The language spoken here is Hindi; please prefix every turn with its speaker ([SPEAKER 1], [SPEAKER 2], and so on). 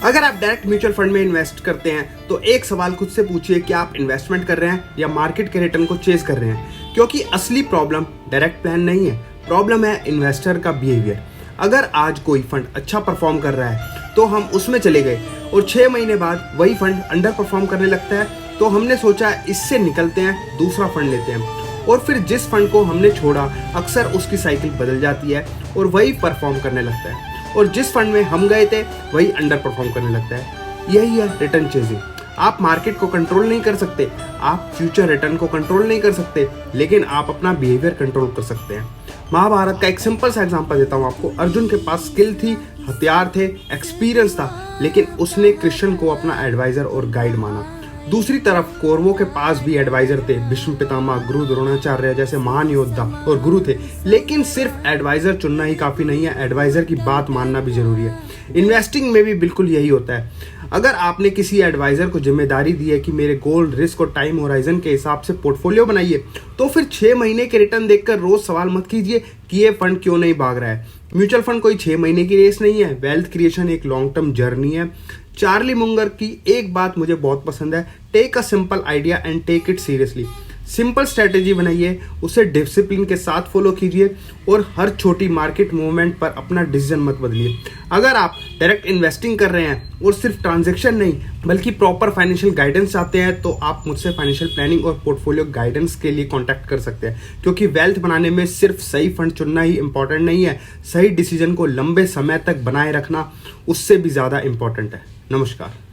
[SPEAKER 1] अगर आप डायरेक्ट म्यूचुअल फंड में इन्वेस्ट करते हैं तो एक सवाल खुद से पूछिए कि आप इन्वेस्टमेंट कर रहे हैं या मार्केट के रिटर्न को चेस कर रहे हैं, क्योंकि असली प्रॉब्लम डायरेक्ट प्लान नहीं है, प्रॉब्लम है इन्वेस्टर का बिहेवियर। अगर आज कोई फंड अच्छा परफॉर्म कर रहा है तो हम उसमें चले गए और 6 महीने बाद वही फंड अंडर परफॉर्म करने लगता है तो हमने सोचा इससे निकलते हैं, दूसरा फंड लेते हैं, और फिर जिस फंड को हमने छोड़ा अक्सर उसकी साइकिल बदल जाती है और वही परफॉर्म करने लगता है, और जिस फंड में हम गए थे वही अंडर परफॉर्म करने लगता है। यही है रिटर्न चेजिंग। आप मार्केट को कंट्रोल नहीं कर सकते, आप फ्यूचर रिटर्न को कंट्रोल नहीं कर सकते, लेकिन आप अपना बिहेवियर कंट्रोल कर सकते हैं। महाभारत का एक सिंपल सा एग्जांपल देता हूँ आपको। अर्जुन के पास स्किल थी, हथियार थे, एक्सपीरियंस था, लेकिन उसने कृष्ण को अपना एडवाइजर और गाइड माना। दूसरी तरफ कौरवों के पास भी एडवाइजर थे, भीष्म पितामह, गुरु द्रोणाचार्य जैसे महान योद्धा और गुरु थे, लेकिन सिर्फ एडवाइजर चुनना ही काफी नहीं है, एडवाइजर की बात मानना भी जरूरी है। इन्वेस्टिंग में भी बिल्कुल यही होता है। अगर आपने किसी एडवाइजर को जिम्मेदारी दी है कि मेरे गोल, रिस्क और टाइम होराइजन के हिसाब से पोर्टफोलियो बनाइए, तो फिर 6 महीने के रिटर्न देखकर रोज सवाल मत कीजिए कि ये फंड क्यों नहीं भाग रहा है। म्यूचुअल फंड कोई 6 महीने की रेस नहीं है, वेल्थ क्रिएशन एक लॉन्ग टर्म जर्नी है। चार्ली मुंगर की एक बात मुझे बहुत पसंद है, take a simple idea and take it seriously. Simple strategy बनाइए, उसे डिसिप्लिन के साथ फॉलो कीजिए और हर छोटी मार्केट मूवमेंट पर अपना डिसीजन मत बदलिए। अगर आप डायरेक्ट इन्वेस्टिंग कर रहे हैं और सिर्फ ट्रांजैक्शन नहीं बल्कि प्रॉपर फाइनेंशियल गाइडेंस चाहते हैं तो आप मुझसे फाइनेंशियल प्लानिंग और पोर्टफोलियो गाइडेंस के लिए कॉन्टैक्ट कर सकते हैं, क्योंकि वेल्थ बनाने में सिर्फ सही फंड चुनना ही इंपॉर्टेंट नहीं है, सही डिसीजन को लंबे समय तक बनाए रखना उससे भी ज़्यादा इंपॉर्टेंट है। नमस्कार।